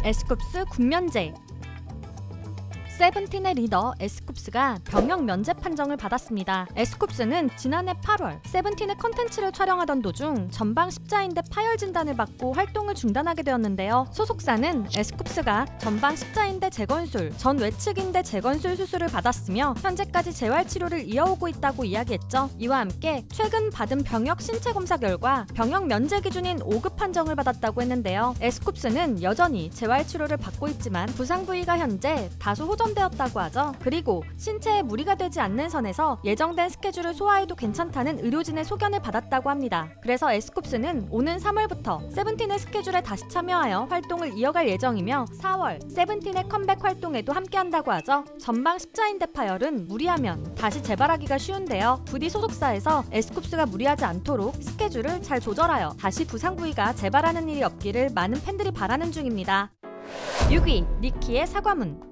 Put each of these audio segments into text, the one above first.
에스쿱스 군면제. 세븐틴의 리더 에스쿱스가 병역 면제 판정을 받았습니다. 에스쿱스는 지난해 8월 세븐틴의 컨텐츠를 촬영하던 도중 전방 십자인대 파열 진단을 받고 활동을 중단하게 되었는데요. 소속사는 에스쿱스가 전방 십자인대 재건술, 전 외측인대 재건술 수술을 받았으며 현재까지 재활 치료를 이어오고 있다고 이야기했죠. 이와 함께 최근 받은 병역 신체 검사 결과 병역 면제 기준인 5급 판정을 받았다고 했는데요. 에스쿱스는 여전히 재활 치료를 받고 있지만 부상 부위가 현재 다소 호전되었다고 하죠. 그리고 신체에 무리가 되지 않는 선에서 예정된 스케줄을 소화해도 괜찮다는 의료진의 소견을 받았다고 합니다. 그래서 에스쿱스는 오는 3월부터 세븐틴의 스케줄에 다시 참여하여 활동을 이어갈 예정이며 4월 세븐틴의 컴백 활동에도 함께한다고 하죠. 전방 십자인대 파열은 무리하면 다시 재발하기가 쉬운데요. 부디 소속사에서 에스쿱스가 무리하지 않도록 스케줄을 잘 조절하여 다시 부상 부위가 재발하는 일이 없기를 많은 팬들이 바라는 중입니다. 6위, 니키의 사과문.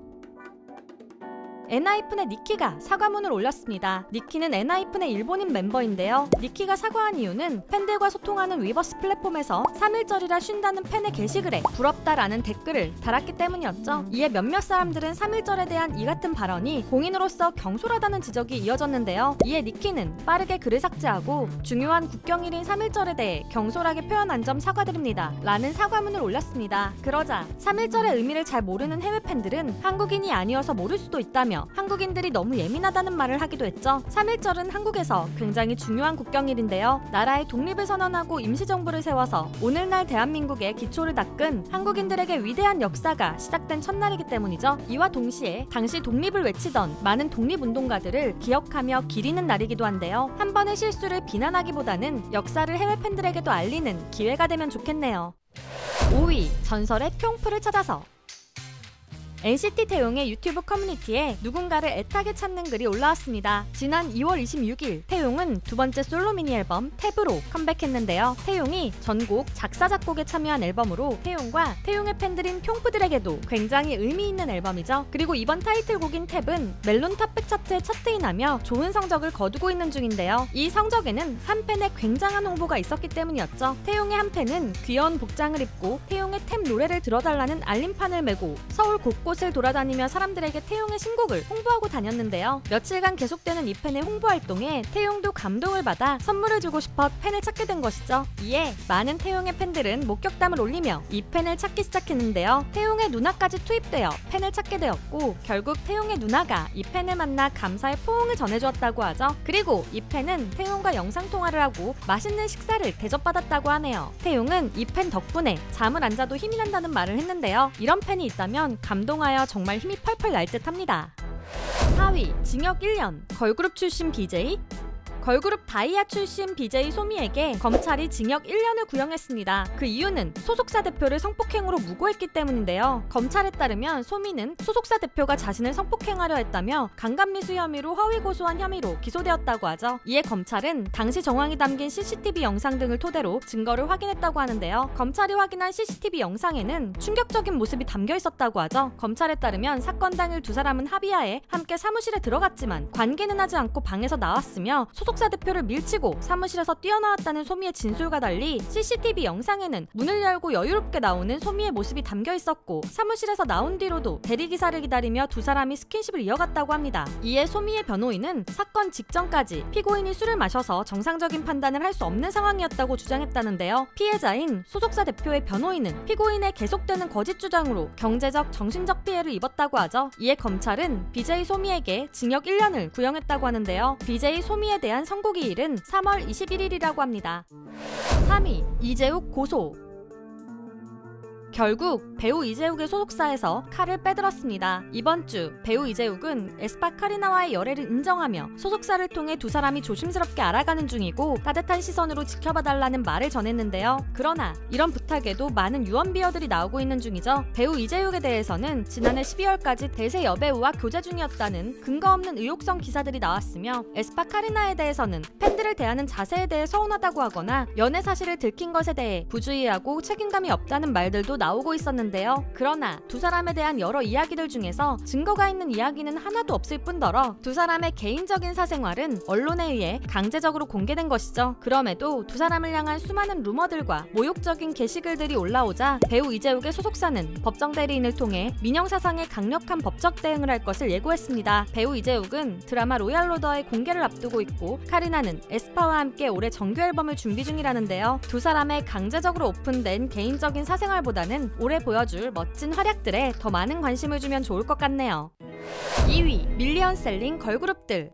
엔하이픈의 니키가 사과문을 올렸습니다. 니키는 엔하이픈의 일본인 멤버인데요. 니키가 사과한 이유는 팬들과 소통하는 위버스 플랫폼에서 3일절이라 쉰다는 팬의 게시글에 부럽다라는 댓글을 달았기 때문이었죠. 이에 몇몇 사람들은 3일절에 대한 이 같은 발언이 공인으로서 경솔하다는 지적이 이어졌는데요. 이에 니키는 빠르게 글을 삭제하고 중요한 국경일인 3일절에 대해 경솔하게 표현한 점 사과드립니다 라는 사과문을 올렸습니다. 그러자 3일절의 의미를 잘 모르는 해외 팬들은 한국인이 아니어서 모를 수도 있다며 한국인들이 너무 예민하다는 말을 하기도 했죠. 3.1절은 한국에서 굉장히 중요한 국경일인데요. 나라의 독립을 선언하고 임시정부를 세워서 오늘날 대한민국의 기초를 닦은 한국인들에게 위대한 역사가 시작된 첫날이기 때문이죠. 이와 동시에 당시 독립을 외치던 많은 독립운동가들을 기억하며 기리는 날이기도 한데요. 한 번의 실수를 비난하기보다는 역사를 해외 팬들에게도 알리는 기회가 되면 좋겠네요. 5위, 전설의 뿅프를 찾아서. NCT 태용의 유튜브 커뮤니티에 누군가를 애타게 찾는 글이 올라왔습니다. 지난 2월 26일 태용은 두 번째 솔로 미니 앨범 탭으로 컴백했는데요. 태용이 전곡 작사 작곡에 참여한 앨범으로 태용과 태용의 팬들인 뿅프들에게도 굉장히 의미 있는 앨범이죠. 그리고 이번 타이틀곡인 탭은 멜론 탑백 차트에 차트인하며 좋은 성적을 거두고 있는 중인데요. 이 성적에는 한 팬의 굉장한 홍보가 있었기 때문이었죠. 태용의 한 팬은 귀여운 복장을 입고 태용의 탭 노래를 들어달라는 알림판을 메고 서울 곳곳을 돌아다니며 사람들에게 태용의 신곡을 홍보하고 다녔는데요. 며칠간 계속되는 이 팬의 홍보 활동에 태용도 감동을 받아 선물을 주고 싶어 팬을 찾게 된 것이죠. 이에 많은 태용의 팬들은 목격담을 올리며 이 팬을 찾기 시작했는데요. 태용의 누나까지 투입되어 팬을 찾게 되었고 결국 태용의 누나가 이 팬을 만나 감사의 포옹을 전해주었다고 하죠. 그리고 이 팬은 태용과 영상통화를 하고 맛있는 식사를 대접받았다고 하네요. 태용은 이 팬 덕분에 잠을 안 자도 힘이 난다는 말을 했는데요. 이런 팬이 있다면 감동하여 정말 힘이 펄펄 날 듯합니다. 4위, 징역 1년, 걸그룹 출신 BJ. 걸그룹 다이아 출신 BJ 소미에게 검찰이 징역 1년을 구형했습니다. 그 이유는 소속사 대표를 성폭행으로 무고했기 때문인데요. 검찰에 따르면 소미는 소속사 대표가 자신을 성폭행하려 했다며 강간미수 혐의로 허위 고소한 혐의로 기소되었다고 하죠. 이에 검찰은 당시 정황이 담긴 CCTV 영상 등을 토대로 증거를 확인했다고 하는데요. 검찰이 확인한 CCTV 영상에는 충격적인 모습이 담겨 있었다고 하죠. 검찰에 따르면 사건 당일 두 사람은 합의하에 함께 사무실에 들어갔지만 관계는 하지 않고 방에서 나왔으며 소속사 대표를 밀치고 사무실에서 뛰어나왔다는 소미의 진술과 달리 CCTV 영상에는 문을 열고 여유롭게 나오는 소미의 모습이 담겨 있었고 사무실에서 나온 뒤로도 대리기사를 기다리며 두 사람이 스킨십을 이어갔다고 합니다. 이에 소미의 변호인은 사건 직전까지 피고인이 술을 마셔서 정상적인 판단을 할 수 없는 상황이었다고 주장했다는데요. 피해자인 소속사 대표의 변호인은 피고인의 계속되는 거짓 주장으로 경제적, 정신적 피해를 입었다고 하죠. 이에 검찰은 BJ 소미에게 징역 1년을 구형했다고 하는데요. BJ 소미에 대한 선고기일은 3월 21일이라고 합니다. 3위, 이재욱 고소. 결국 배우 이재욱의 소속사에서 칼을 빼들었습니다. 이번 주 배우 이재욱은 에스파 카리나와의 열애를 인정하며 소속사를 통해 두 사람이 조심스럽게 알아가는 중이고 따뜻한 시선으로 지켜봐달라는 말을 전했는데요. 그러나 이런 부탁에도 많은 유언비어들이 나오고 있는 중이죠. 배우 이재욱에 대해서는 지난해 12월까지 대세 여배우와 교제 중이었다는 근거 없는 의혹성 기사들이 나왔으며 에스파 카리나에 대해서는 팬들을 대하는 자세에 대해 서운하다고 하거나 연애 사실을 들킨 것에 대해 부주의하고 책임감이 없다는 말들도 나왔습니다. 나오고 있었는데요. 그러나 두 사람에 대한 여러 이야기들 중에서 증거가 있는 이야기는 하나도 없을 뿐더러 두 사람의 개인적인 사생활은 언론에 의해 강제적으로 공개된 것이죠. 그럼에도 두 사람을 향한 수많은 루머들과 모욕적인 게시글들이 올라오자 배우 이재욱의 소속사는 법정 대리인을 통해 민영사상에 강력한 법적 대응을 할 것을 예고했습니다. 배우 이재욱은 드라마 로얄로더의 공개를 앞두고 있고 카리나는 에스파와 함께 올해 정규 앨범을 준비 중이라는데요. 두 사람의 강제적으로 오픈된 개인적인 사생활보다는 올해 보여줄 멋진 활약들에 더 많은 관심을 주면 좋을 것 같네요. 2위 밀리언셀링 걸그룹들.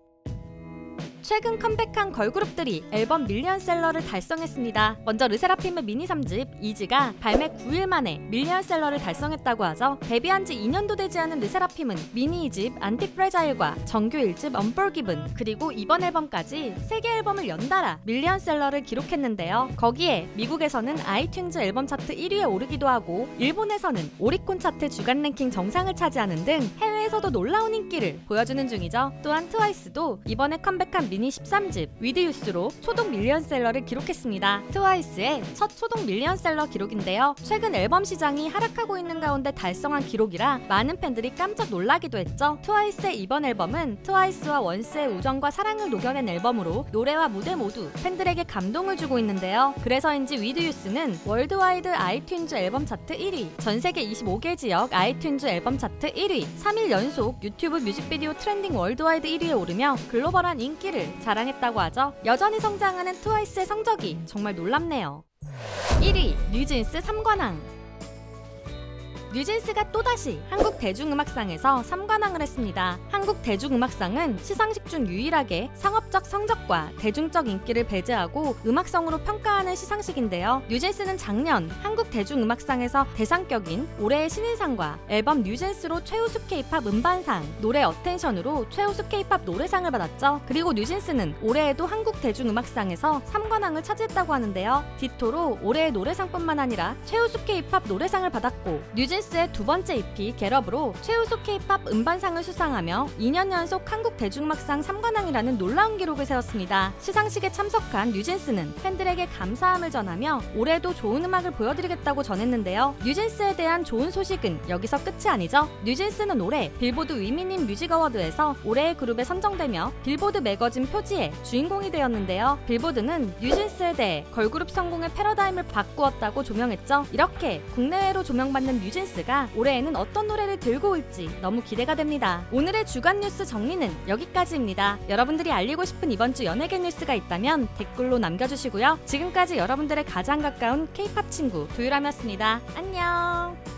최근 컴백한 걸그룹들이 앨범 밀리언셀러를 달성했습니다. 먼저 르세라핌의 미니 3집 이지가 발매 9일 만에 밀리언셀러를 달성했다고 하죠. 데뷔한 지 2년도 되지 않은 르세라핌은 미니 2집 안티프레자일과 정규 1집 언폴기븐 그리고 이번 앨범까지 3개 앨범을 연달아 밀리언셀러를 기록했는데요. 거기에 미국에서는 아이튠즈 앨범 차트 1위에 오르기도 하고 일본에서는 오리콘 차트 주간 랭킹 정상을 차지하는 등 해외에서도 놀라운 인기를 보여주는 중이죠. 또한 트와이스도 이번에 컴백한 미니 13집 위드유스로 초동 밀리언셀러를 기록했습니다. 트와이스의 첫 초동 밀리언셀러 기록인데요. 최근 앨범 시장이 하락하고 있는 가운데 달성한 기록이라 많은 팬들이 깜짝 놀라기도 했죠. 트와이스의 이번 앨범은 트와이스와 원스의 우정과 사랑을 녹여낸 앨범으로 노래와 무대 모두 팬들에게 감동을 주고 있는데요. 그래서인지 위드유스는 월드와이드 아이튠즈 앨범 차트 1위, 전세계 25개 지역 아이튠즈 앨범 차트 1위, 3일 연속 유튜브 뮤직비디오 트렌딩 월드와이드 1위에 오르며 글로벌한 인기를 자랑했다고 하죠. 여전히 성장하는 트와이스의 성적이 정말 놀랍네요. 1위 뉴진스 3관왕. 뉴진스가 또다시 한국 대중음악상에서 3관왕을 했습니다. 한국 대중음악상은 시상식 중 유일하게 상업적 성적과 대중적 인기를 배제하고 음악성으로 평가하는 시상식인데요. 뉴진스는 작년 한국 대중음악상에서 대상격인 올해의 신인상과 앨범 뉴진스로 최우수 K-팝 음반상, 노래 어텐션으로 최우수 K-팝 노래상을 받았죠. 그리고 뉴진스는 올해에도 한국 대중음악상에서 3관왕을 차지했다고 하는데요. 디토로 올해의 노래상뿐만 아니라 최우수 K-팝 노래상을 받았고 뉴진스의 두 번째 EP 겟업으로 최우수 K-팝 음반상을 수상하며 2년 연속 한국 대중음악상 3관왕이라는 놀라운 기록을 세웠습니다. 시상식에 참석한 뉴진스는 팬들에게 감사함을 전하며 올해도 좋은 음악을 보여드리겠다고 전했는데요. 뉴진스에 대한 좋은 소식은 여기서 끝이 아니죠. 뉴진스는 올해 빌보드 위민인 뮤직 어워드에서 올해의 그룹에 선정되며 빌보드 매거진 표지의 주인공이 되었는데요. 빌보드는 뉴진스에 대해 걸그룹 성공의 패러다임을 바꾸었다고 조명했죠. 이렇게 국내외로 조명받는 뉴진스가 올해에는 어떤 노래를 들고 올지 너무 기대가 됩니다. 오늘의 주간 뉴스 정리는 여기까지입니다. 여러분들이 알리고 싶은 이번 주 연예계 뉴스가 있다면 댓글로 남겨주시고요. 지금까지 여러분들의 가장 가까운 K-팝 친구 두유람이었습니다. 안녕.